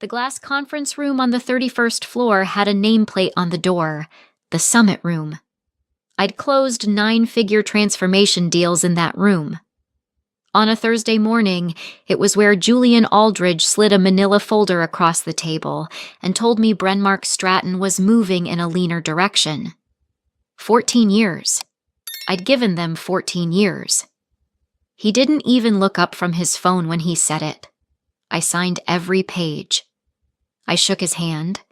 The glass conference room on the 31st floor had a nameplate on the door, the Summit Room. I'd closed 9-figure transformation deals in that room. On a Thursday morning, it was where Julian Aldridge slid a manila folder across the table and told me Brenmark Stratton was moving in a leaner direction. 14 years. I'd given them 14 years. He didn't even look up from his phone when he said it. I signed every page. I shook his hand.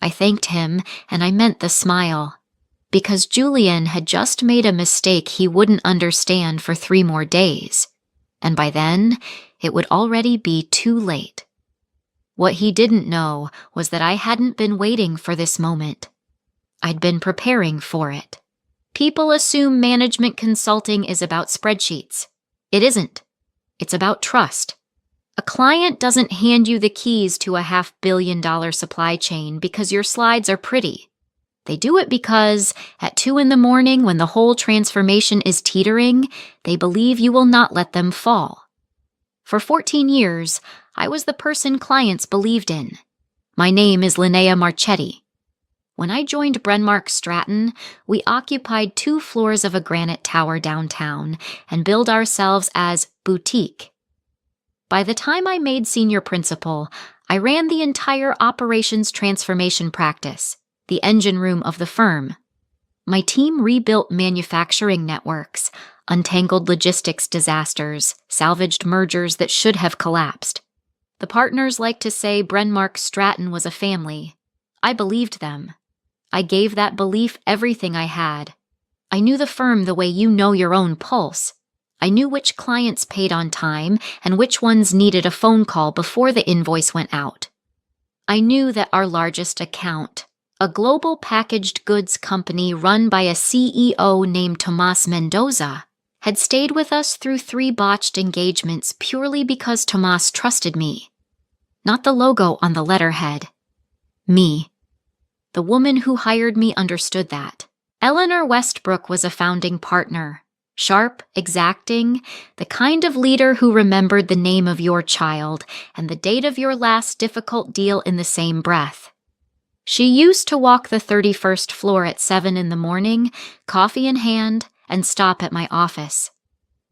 I thanked him, and I meant the smile. Because Julian had just made a mistake he wouldn't understand for 3 more days. And by then, it would already be too late. What he didn't know was that I hadn't been waiting for this moment. I'd been preparing for it. People assume management consulting is about spreadsheets. It isn't. It's about trust. A client doesn't hand you the keys to a $500 million supply chain because your slides are pretty. They do it because, at 2 in the morning when the whole transformation is teetering, they believe you will not let them fall. For 14 years, I was the person clients believed in. My name is Linnea Marchetti. When I joined Brenmark Stratton, we occupied 2 floors of a granite tower downtown and billed ourselves as boutique. By the time I made senior principal, I ran the entire operations transformation practice, the engine room of the firm. My team rebuilt manufacturing networks, untangled logistics disasters, salvaged mergers that should have collapsed. The partners like to say Brenmark Stratton was a family. I believed them. I gave that belief everything I had. I knew the firm the way you know your own pulse. I knew which clients paid on time and which ones needed a phone call before the invoice went out. I knew that our largest account, a global packaged goods company run by a CEO named Tomas Mendoza, had stayed with us through 3 botched engagements purely because Tomas trusted me. Not the logo on the letterhead. Me. The woman who hired me understood that. Eleanor Westbrook was a founding partner. Sharp, exacting, the kind of leader who remembered the name of your child and the date of your last difficult deal in the same breath. She used to walk the 31st floor at 7 in the morning, coffee in hand, and stop at my office.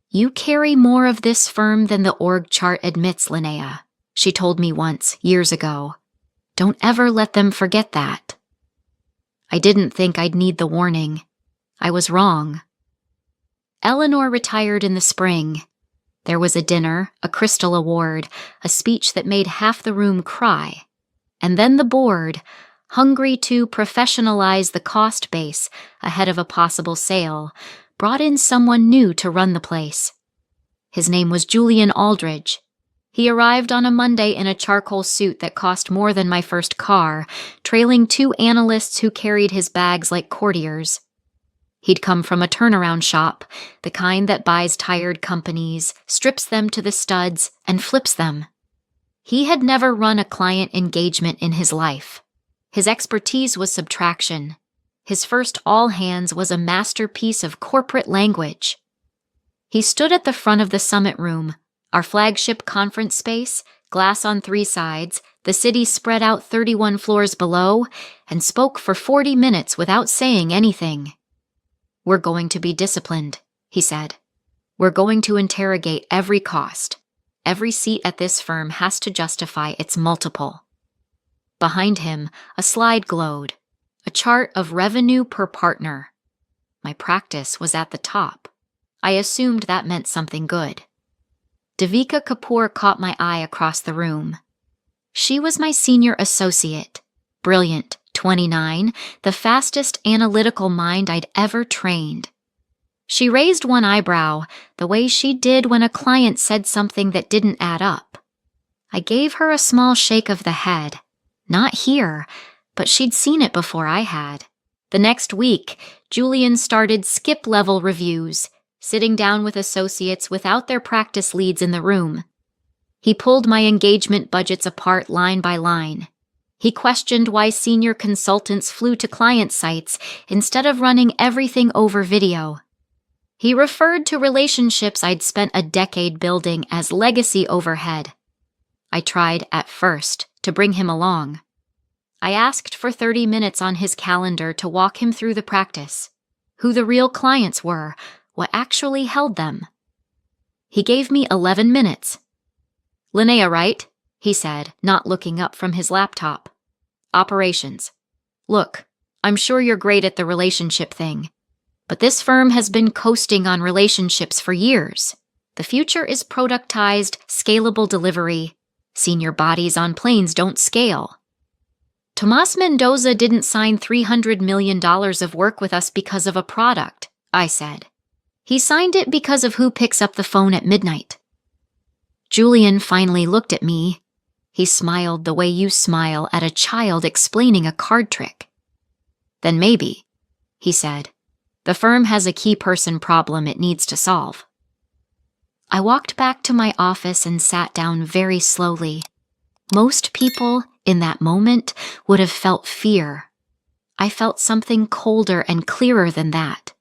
You carry more of this firm than the org chart admits, Linnea, she told me once, years ago. Don't ever let them forget that. I didn't think I'd need the warning. I was wrong. Eleanor retired in the spring. There was a dinner, a Crystal Award, a speech that made half the room cry. And then the board, hungry to professionalize the cost base ahead of a possible sale, brought in someone new to run the place. His name was Julian Aldridge. He arrived on a Monday in a charcoal suit that cost more than my first car, trailing 2 analysts who carried his bags like courtiers. He'd come from a turnaround shop, the kind that buys tired companies, strips them to the studs, and flips them. He had never run a client engagement in his life. His expertise was subtraction. His first all hands was a masterpiece of corporate language. He stood at the front of the Summit Room, our flagship conference space, glass on 3 sides, the city spread out 31 floors below, and spoke for 40 minutes without saying anything. We're going to be disciplined, he said. We're going to interrogate every cost. Every seat at this firm has to justify its multiple. Behind him, a slide glowed, a chart of revenue per partner. My practice was at the top. I assumed that meant something good. Devika Kapoor caught my eye across the room. She was my senior associate, brilliant, 29, the fastest analytical mind I'd ever trained. She raised one eyebrow, the way she did when a client said something that didn't add up. I gave her a small shake of the head. Not here, but she'd seen it before I had. The next week, Julian started skip-level reviews, sitting down with associates without their practice leads in the room. He pulled my engagement budgets apart line by line. He questioned why senior consultants flew to client sites instead of running everything over video. He referred to relationships I'd spent a decade building as legacy overhead. I tried, at first, to bring him along. I asked for 30 minutes on his calendar to walk him through the practice, who the real clients were, what actually held them. He gave me 11 minutes. "Linnea, right?" he said, not looking up from his laptop. "Operations. Look, I'm sure you're great at the relationship thing, but this firm has been coasting on relationships for years. The future is productized, scalable delivery. Senior bodies on planes don't scale. Tomas Mendoza didn't sign $300 million of work with us because of a product," I said. "He signed it because of who picks up the phone at midnight." Julian finally looked at me. He smiled the way you smile at a child explaining a card trick. "Then maybe," he said, "the firm has a key person problem it needs to solve." I walked back to my office and sat down very slowly. Most people, in that moment, would have felt fear. I felt something colder and clearer than that.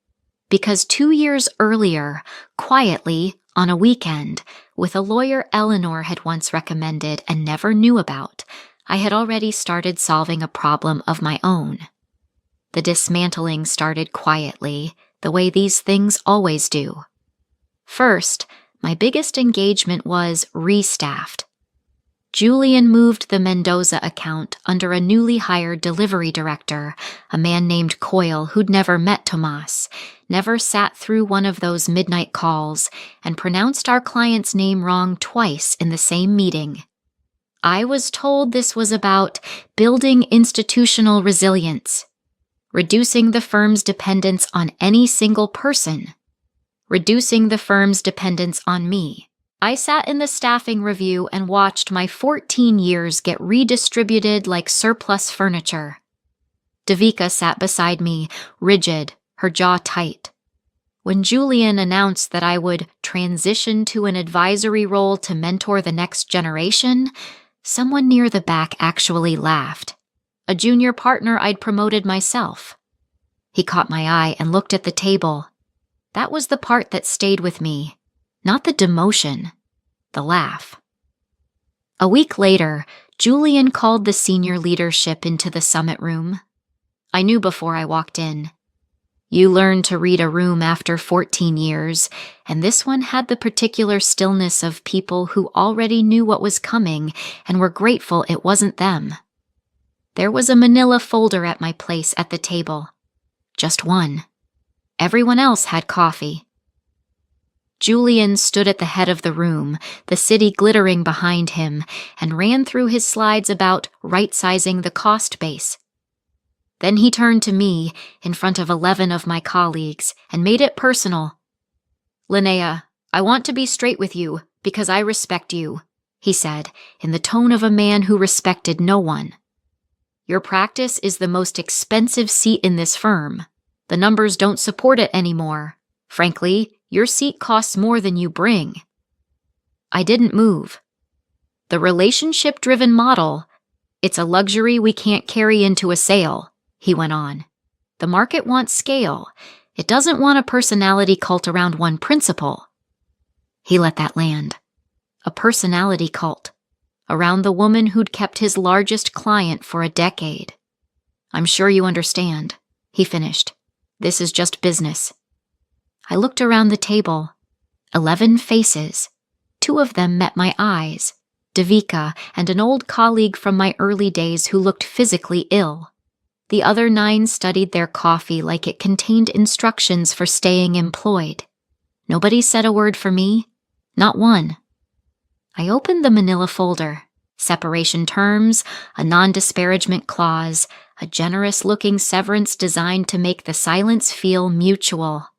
Because 2 years earlier, quietly, on a weekend, with a lawyer Eleanor had once recommended and never knew about, I had already started solving a problem of my own. The dismantling started quietly, the way these things always do. First, my biggest engagement was restaffed. Julian moved the Mendoza account under a newly hired delivery director, a man named Coyle who'd never met Tomas, never sat through one of those midnight calls, and pronounced our client's name wrong twice in the same meeting. I was told this was about building institutional resilience, reducing the firm's dependence on any single person, reducing the firm's dependence on me. I sat in the staffing review and watched my 14 years get redistributed like surplus furniture. Devika sat beside me, rigid, her jaw tight. When Julian announced that I would transition to an advisory role to mentor the next generation, someone near the back actually laughed. A junior partner I'd promoted myself. He caught my eye and looked at the table. That was the part that stayed with me. Not the demotion, the laugh. A week later, Julian called the senior leadership into the summit room. I knew before I walked in. You learn to read a room after 14 years, and this one had the particular stillness of people who already knew what was coming and were grateful it wasn't them. There was a manila folder at my place at the table. Just one. Everyone else had coffee. Julian stood at the head of the room, the city glittering behind him, and ran through his slides about right-sizing the cost base. Then he turned to me, in front of 11 of my colleagues, and made it personal. "Linnea, I want to be straight with you, because I respect you," he said, in the tone of a man who respected no one. "Your practice is the most expensive seat in this firm. The numbers don't support it anymore. Frankly, your seat costs more than you bring." I didn't move. "The relationship-driven model, it's a luxury we can't carry into a sale," he went on. "The market wants scale. It doesn't want a personality cult around one principle." He let that land. A personality cult. Around the woman who'd kept his largest client for a decade. "I'm sure you understand," he finished. "This is just business." I looked around the table. 11 faces. 2 of them met my eyes, Devika and an old colleague from my early days who looked physically ill. The other 9 studied their coffee like it contained instructions for staying employed. Nobody said a word for me. Not one. I opened the manila folder. Separation terms, a non-disparagement clause, a generous-looking severance designed to make the silence feel mutual.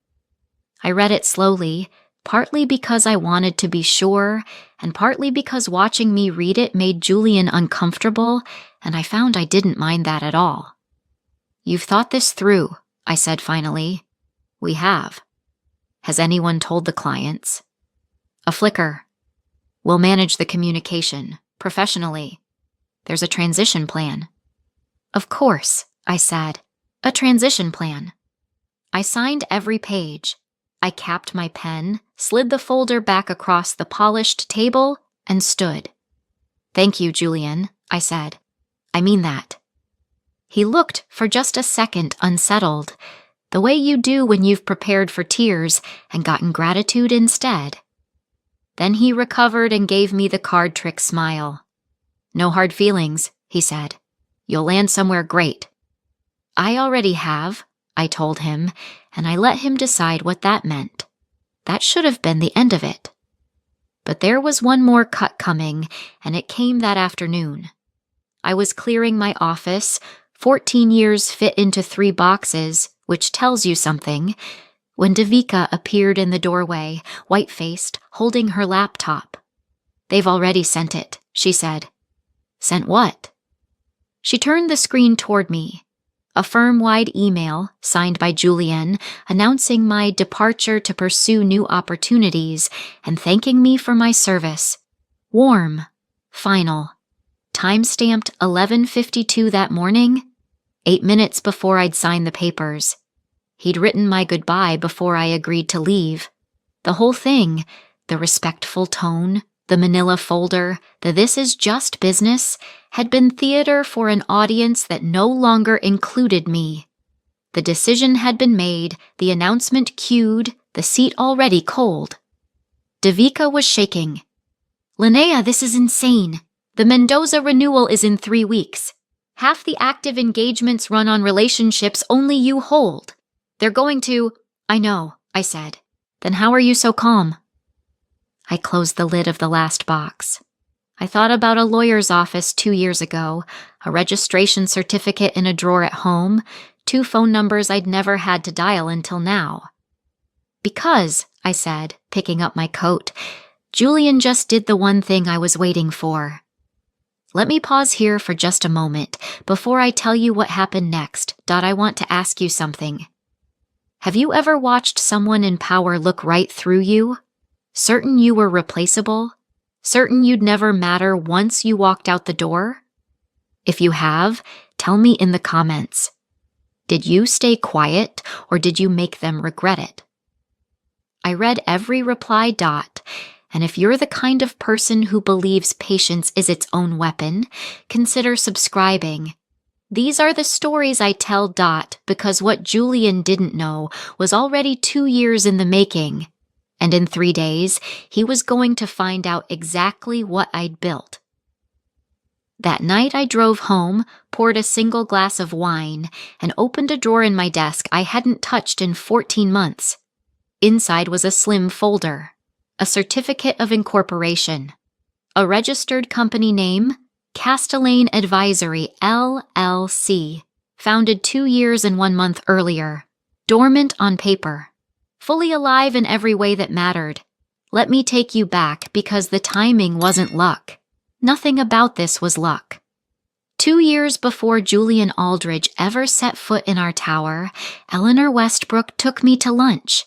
I read it slowly, partly because I wanted to be sure, and partly because watching me read it made Julian uncomfortable, and I found I didn't mind that at all. "You've thought this through," I said finally. "We have." "Has anyone told the clients?" A flicker. "We'll manage the communication, professionally. There's a transition plan." "Of course," I said. "A transition plan." I signed every page. I capped my pen, slid the folder back across the polished table, and stood. "Thank you, Julian," I said. I mean that. He looked for just a second unsettled, the way you do when you've prepared for tears and gotten gratitude instead. Then he recovered and gave me the card trick smile. No hard feelings, he said. You'll land somewhere great. I already have, I told him, and I let him decide what that meant. That should have been the end of it. But there was one more cut coming, and it came that afternoon. I was clearing my office, 14 years fit into 3 boxes, which tells you something, when Devika appeared in the doorway, white-faced, holding her laptop. They've already sent it, she said. Sent what? She turned the screen toward me. A firm-wide email, signed by Julian, announcing my departure to pursue new opportunities and thanking me for my service. Warm. Final. Time-stamped 11:52 that morning, 8 minutes before I'd signed the papers. He'd written my goodbye before I agreed to leave. The whole thing, the respectful tone, the manila folder, the "this is just business," had been theater for an audience that no longer included me. The decision had been made, the announcement cued, the seat already cold. Devika was shaking. Linnea, this is insane. The Mendoza renewal is in 3 weeks. Half the active engagements run on relationships only you hold. They're going to... I know, I said. Then how are you so calm? I closed the lid of the last box. I thought about a lawyer's office 2 years ago, a registration certificate in a drawer at home, 2 phone numbers I'd never had to dial until now. Because, I said, picking up my coat, Julian just did the one thing I was waiting for. Let me pause here for just a moment. Before I tell you what happened next, I want to ask you something. Have you ever watched someone in power look right through you? Certain you were replaceable? Certain you'd never matter once you walked out the door? If you have, tell me in the comments. Did you stay quiet, or did you make them regret it? I read every reply, and if you're the kind of person who believes patience is its own weapon, consider subscribing. These are the stories I tell, because what Julian didn't know was already 2 years in the making. And in 3 days, he was going to find out exactly what I'd built. That night I drove home, poured a single glass of wine, and opened a drawer in my desk I hadn't touched in 14 months. Inside was a slim folder, a certificate of incorporation, a registered company name, Castellane Advisory, LLC, founded 2 years and 1 month earlier, dormant on paper. Fully alive in every way that mattered. Let me take you back because the timing wasn't luck. Nothing about this was luck. 2 years before Julian Aldridge ever set foot in our tower, Eleanor Westbrook took me to lunch.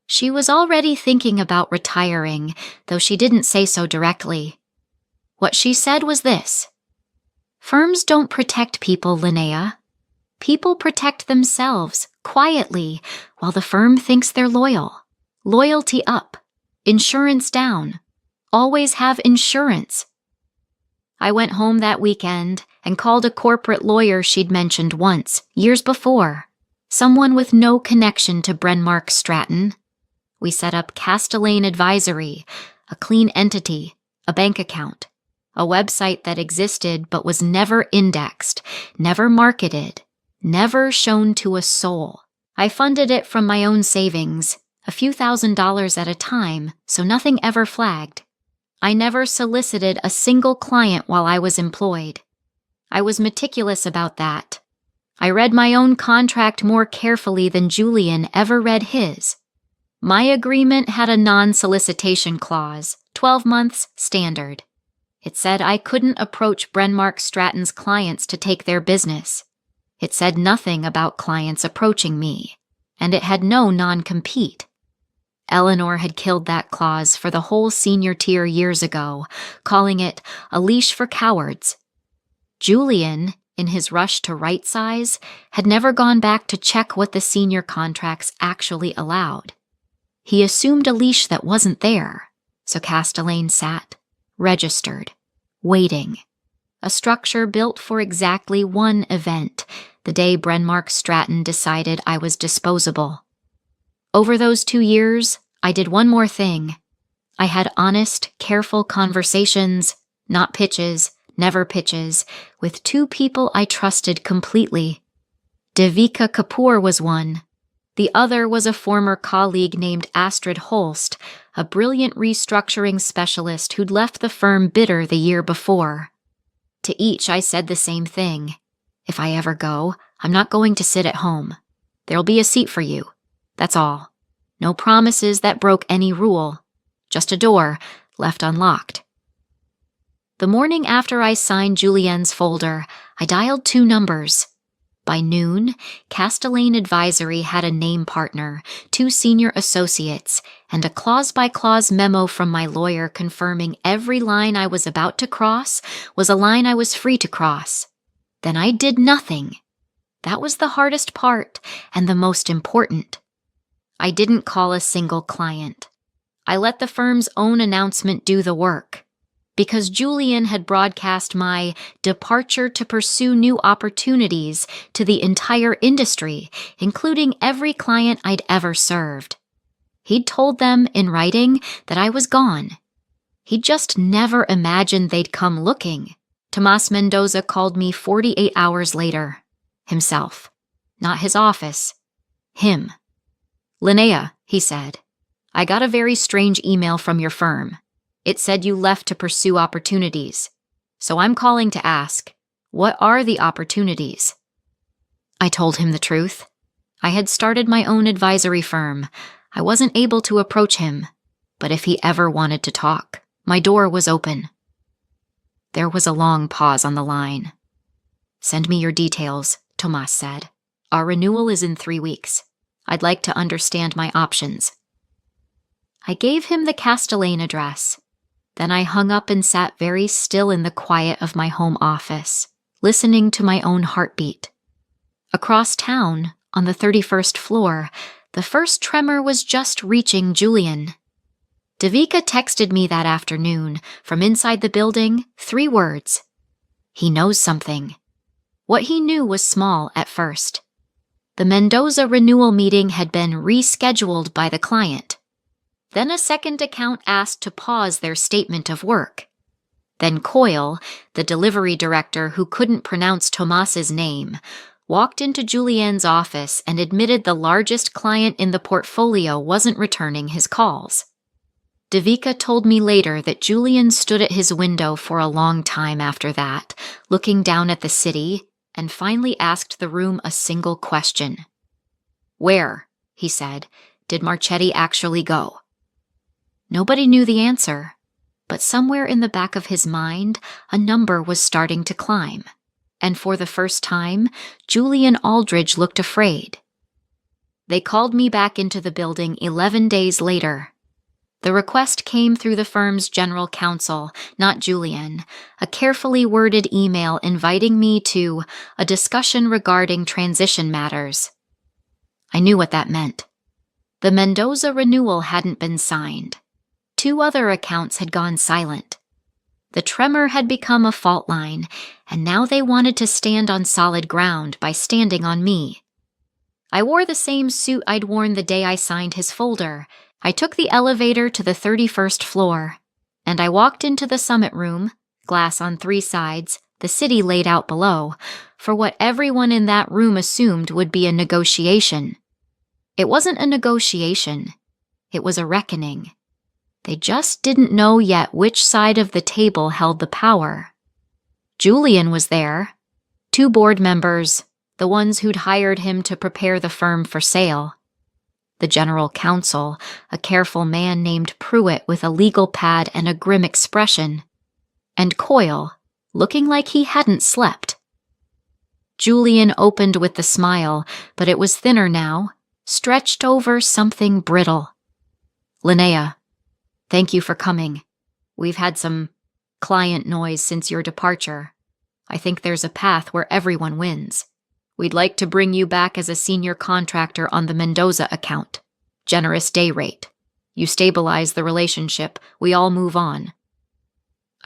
She was already thinking about retiring, though she didn't say so directly. What she said was this: Firms don't protect people, Linnea. People protect themselves, quietly, while the firm thinks they're loyal. Loyalty up. Insurance down. Always have insurance. I went home that weekend and called a corporate lawyer she'd mentioned once, years before. Someone with no connection to Brenmark Stratton. We set up Castellane Advisory, a clean entity, a bank account, a website that existed but was never indexed, never marketed, never shown to a soul. I funded it from my own savings, a few $1,000s at a time, so nothing ever flagged. I never solicited a single client while I was employed. I was meticulous about that. I read my own contract more carefully than Julian ever read his. My agreement had a non-solicitation clause, 12 months standard. It said I couldn't approach Brenmark Stratton's clients to take their business. It said nothing about clients approaching me, and it had no non-compete. Eleanor had killed that clause for the whole senior tier years ago, calling it a leash for cowards. Julian, in his rush to right size, had never gone back to check what the senior contracts actually allowed. He assumed a leash that wasn't there, so Castellane sat, registered, waiting. a structure built for exactly one event, the day Brenmark Stratton decided I was disposable. Over those 2 years, I did one more thing. I had honest, careful conversations, not pitches, never pitches, with 2 people I trusted completely. Devika Kapoor was one. The other was a former colleague named Astrid Holst, a brilliant restructuring specialist who'd left the firm bitter the year before. To each I said the same thing. If I ever go, I'm not going to sit at home. There'll be a seat for you. That's all. No promises that broke any rule. Just a door, left unlocked. The morning after I signed Julienne's folder, I dialed 2 numbers. By noon, Castellane Advisory had a name partner, 2 senior associates, and a clause-by-clause memo from my lawyer confirming every line I was about to cross was a line I was free to cross. Then I did nothing. That was the hardest part, and the most important. I didn't call a single client. I let the firm's own announcement do the work. Because Julian had broadcast my departure to pursue new opportunities to the entire industry, including every client I'd ever served. He'd told them in writing that I was gone. He'd just never imagined they'd come looking. Tomas Mendoza called me 48 hours later. Himself. Not his office. Him. "Linnea," he said, "I got a very strange email from your firm. It said you left to pursue opportunities. So I'm calling to ask, what are the opportunities?" I told him the truth. I had started my own advisory firm. I wasn't able to approach him, but if he ever wanted to talk, my door was open. There was a long pause on the line. "Send me your details," Tomas said. "Our renewal is in 3 weeks. I'd like to understand my options." I gave him the Castellane address. Then I hung up and sat very still in the quiet of my home office, listening to my own heartbeat. Across town, on the 31st floor, the first tremor was just reaching Julian. Devika texted me that afternoon, from inside the building, 3 words. He knows something. What he knew was small at first. The Mendoza renewal meeting had been rescheduled by the client. Then a second account asked to pause their statement of work. Then Coyle, the delivery director who couldn't pronounce Tomas's name, walked into Julienne's office and admitted the largest client in the portfolio wasn't returning his calls. Devika told me later that Julian stood at his window for a long time after that, looking down at the city, and finally asked the room a single question. "Where," he said, "did Marchetti actually go?" Nobody knew the answer, but somewhere in the back of his mind, a number was starting to climb. And for the first time, Julian Aldridge looked afraid. They called me back into the building 11 days later. The request came through the firm's general counsel, not Julian, a carefully worded email inviting me to a discussion regarding transition matters. I knew what that meant. The Mendoza renewal hadn't been signed. 2 other accounts had gone silent. The tremor had become a fault line, and now they wanted to stand on solid ground by standing on me. I wore the same suit I'd worn the day I signed his folder. I took the elevator to the 31st floor, and I walked into the summit room, glass on 3 sides, the city laid out below, for what everyone in that room assumed would be a negotiation. It wasn't a negotiation. It was a reckoning. They just didn't know yet which side of the table held the power. Julian was there. 2 board members, the ones who'd hired him to prepare the firm for sale. The general counsel, a careful man named Pruitt with a legal pad and a grim expression. And Coyle, looking like he hadn't slept. Julian opened with the smile, but it was thinner now, stretched over something brittle. "Linnea, thank you for coming. We've had some client noise since your departure. I think there's a path where everyone wins. We'd like to bring you back as a senior contractor on the Mendoza account. Generous day rate. You stabilize the relationship. We all move on."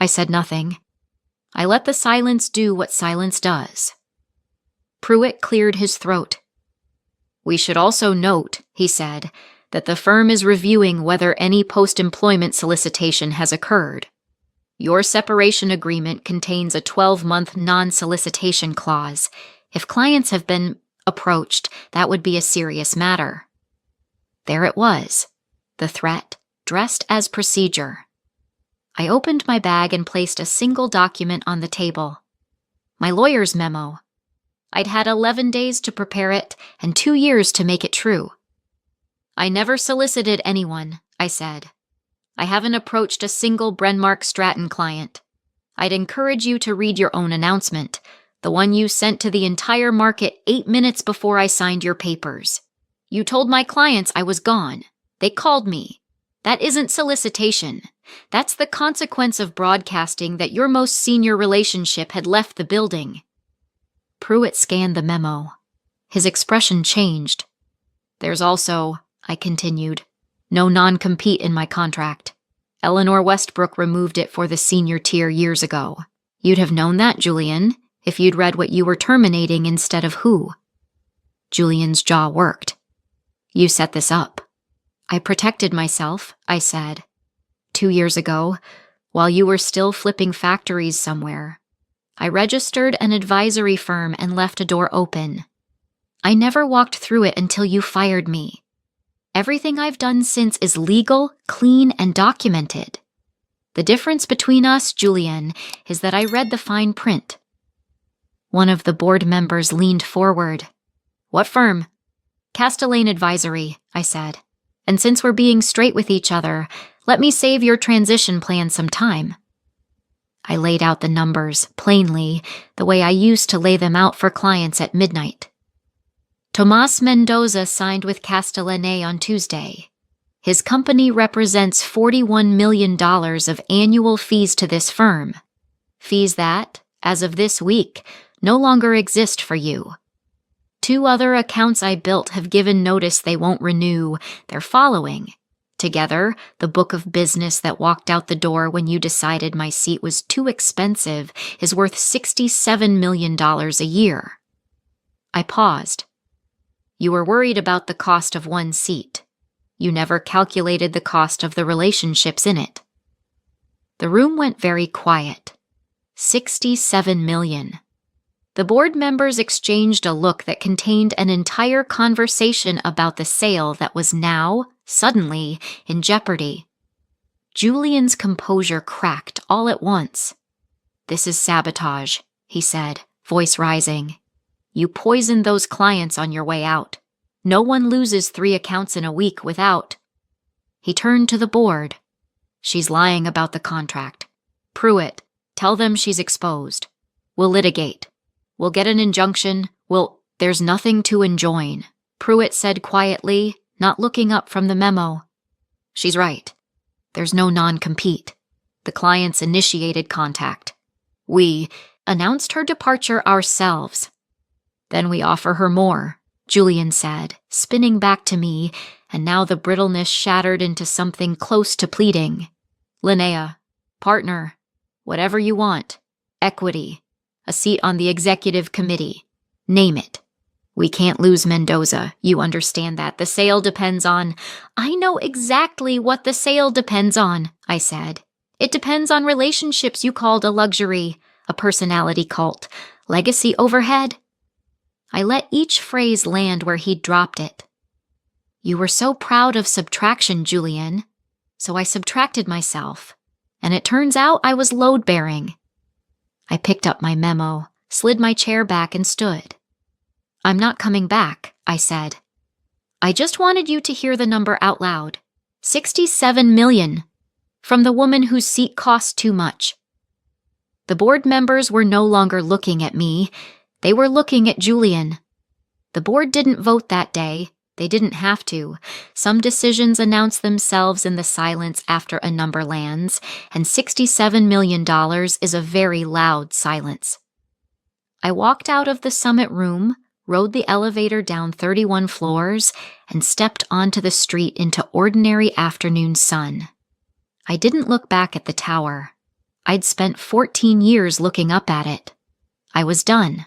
I said nothing. I let the silence do what silence does. Pruitt cleared his throat. We should also note, he said, that the firm is reviewing whether any post-employment solicitation has occurred. Your separation agreement contains a 12-month non-solicitation clause. If clients have been approached, that would be a serious matter. There it was, the threat, dressed as procedure. I opened my bag and placed a single document on the table. My lawyer's memo. I'd had 11 days to prepare it and 2 years to make it true. I never solicited anyone, I said. I haven't approached a single Brenmark Stratton client. I'd encourage you to read your own announcement, the one you sent to the entire market 8 minutes before I signed your papers. You told my clients I was gone. They called me. That isn't solicitation. That's the consequence of broadcasting that your most senior relationship had left the building. Pruitt scanned the memo. His expression changed. There's also, I continued, no non-compete in my contract. Eleanor Westbrook removed it for the senior tier years ago. You'd have known that, Julian, if you'd read what you were terminating instead of who. Julian's jaw worked. You set this up. I protected myself, I said. 2 years ago, while you were still flipping factories somewhere, I registered an advisory firm and left a door open. I never walked through it until you fired me. Everything I've done since is legal, clean, and documented. The difference between us, Julian, is that I read the fine print. One of the board members leaned forward. What firm? Castellane Advisory, I said. And since we're being straight with each other, let me save your transition plan some time. I laid out the numbers, plainly, the way I used to lay them out for clients at midnight. Tomas Mendoza signed with Castellane on Tuesday. His company represents $41 million of annual fees to this firm. Fees that, as of this week, no longer exist for you. 2 other accounts I built have given notice they won't renew. They're following. Together, the book of business that walked out the door when you decided my seat was too expensive is worth $67 million a year. I paused. You were worried about the cost of one seat. You never calculated the cost of the relationships in it. The room went very quiet. $67 million. The board members exchanged a look that contained an entire conversation about the sale that was now, suddenly, in jeopardy. Julian's composure cracked all at once. This is sabotage, he said, voice rising. You poisoned those clients on your way out. No one loses 3 accounts in a week without. He turned to the board. She's lying about the contract. Pruitt, tell them she's exposed. We'll litigate. We'll get an injunction. There's nothing to enjoin, Pruitt said quietly, not looking up from the memo. She's right. There's no non-compete. The clients initiated contact. We announced her departure ourselves. Then we offer her more, Julian said, spinning back to me, and now the brittleness shattered into something close to pleading. Linnea, partner, whatever you want, equity, a seat on the executive committee, name it. We can't lose Mendoza, you understand that. The sale depends on— I know exactly what the sale depends on, I said. It depends on relationships you called a luxury, a personality cult, legacy overhead. I let each phrase land where he'd dropped it. You were so proud of subtraction, Julian, so I subtracted myself, and it turns out I was load-bearing. I picked up my memo, slid my chair back, and stood. I'm not coming back, I said. I just wanted you to hear the number out loud. $67 million. From the woman whose seat cost too much. The board members were no longer looking at me. They were looking at Julian. The board didn't vote that day. They didn't have to. Some decisions announce themselves in the silence after a number lands, and $67 million is a very loud silence. I walked out of the summit room, rode the elevator down 31 floors, and stepped onto the street into ordinary afternoon sun. I didn't look back at the tower. I'd spent 14 years looking up at it. I was done.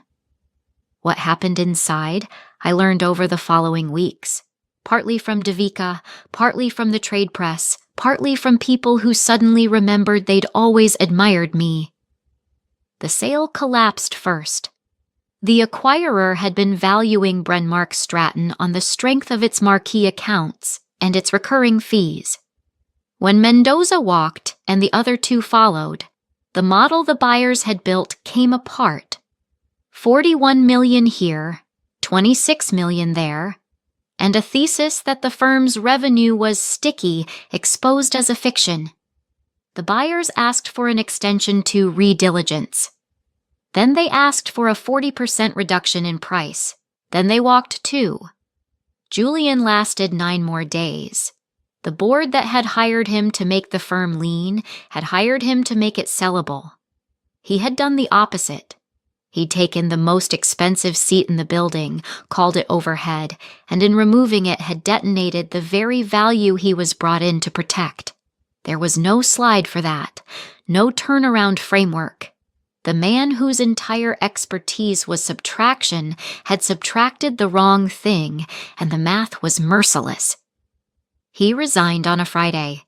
What happened inside, I learned over the following weeks. Partly from Devika, partly from the trade press, partly from people who suddenly remembered they'd always admired me. The sale collapsed first. The acquirer had been valuing Brenmark Stratton on the strength of its marquee accounts and its recurring fees. When Mendoza walked and the other two followed, the model the buyers had built came apart. 41 million here, 26 million there, and a thesis that the firm's revenue was sticky exposed as a fiction. The buyers asked for an extension to rediligence. Then they asked for a 40% reduction in price. Then they walked too. Julian lasted 9 more days. The board that had hired him to make the firm lean had hired him to make it sellable. He had done the opposite. He'd taken the most expensive seat in the building, called it overhead, and in removing it had detonated the very value he was brought in to protect. There was no slide for that, no turnaround framework. The man whose entire expertise was subtraction had subtracted the wrong thing, and the math was merciless. He resigned on a Friday.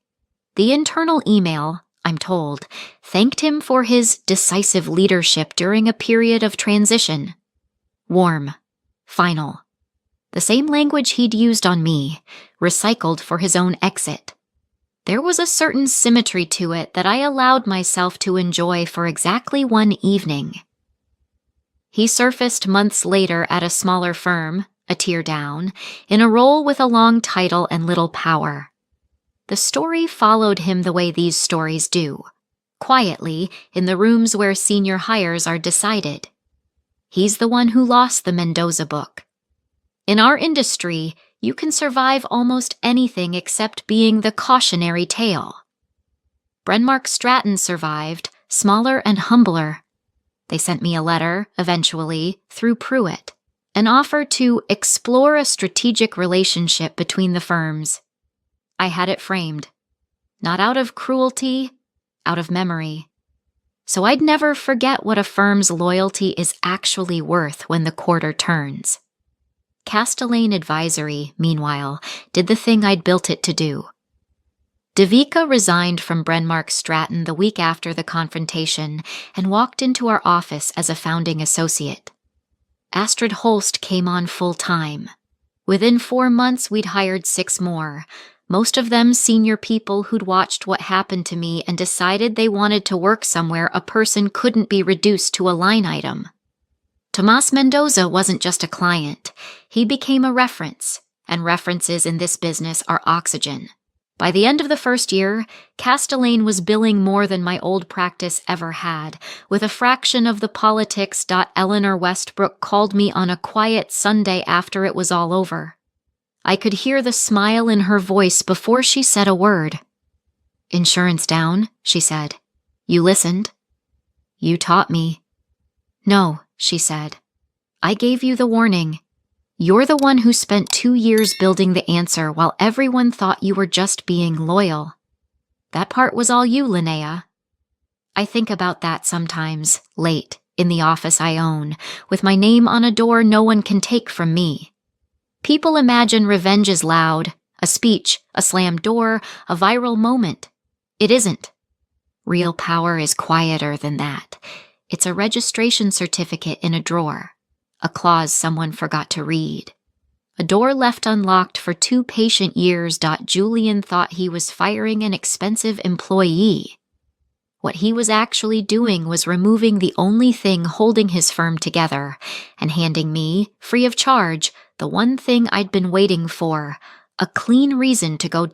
The internal email, I'm told, thanked him for his decisive leadership during a period of transition. Warm. Final. The same language he'd used on me, recycled for his own exit. There was a certain symmetry to it that I allowed myself to enjoy for exactly one evening. He surfaced months later at a smaller firm, a tier down, in a role with a long title and little power. The story followed him the way these stories do, quietly in the rooms where senior hires are decided. He's the one who lost the Mendoza book. In our industry, you can survive almost anything except being the cautionary tale. Brenmark Stratton survived, smaller and humbler. They sent me a letter, eventually, through Pruitt, an offer to explore a strategic relationship between the firms. I had it framed. Not out of cruelty, out of memory. So I'd never forget what a firm's loyalty is actually worth when the quarter turns. Castellane Advisory, meanwhile, did the thing I'd built it to do. Devika resigned from Brenmark Stratton the week after the confrontation and walked into our office as a founding associate. Astrid Holst came on full-time. Within 4 months, we'd hired 6 more, most of them senior people who'd watched what happened to me and decided they wanted to work somewhere a person couldn't be reduced to a line item. Tomas Mendoza wasn't just a client. He became a reference, and references in this business are oxygen. By the end of the first year, Castellane was billing more than my old practice ever had, with a fraction of the politics. Eleanor Westbrook called me on a quiet Sunday after it was all over. I could hear the smile in her voice before she said a word. "Insurance down," she said. "You listened. You taught me." "No," she said. "I gave you the warning. You're the one who spent 2 years building the answer while everyone thought you were just being loyal. That part was all you, Linnea." I think about that sometimes, late, in the office I own, with my name on a door no one can take from me. People imagine revenge is loud, a speech, a slammed door, a viral moment. It isn't. Real power is quieter than that. It's a registration certificate in a drawer, a clause someone forgot to read, a door left unlocked for 2 patient years. Julian thought he was firing an expensive employee. What he was actually doing was removing the only thing holding his firm together and handing me, free of charge, the one thing I'd been waiting for, a clean reason to go.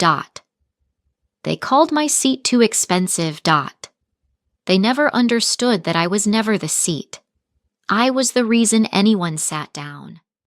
They called my seat too expensive. They never understood that I was never the seat. I was the reason anyone sat down.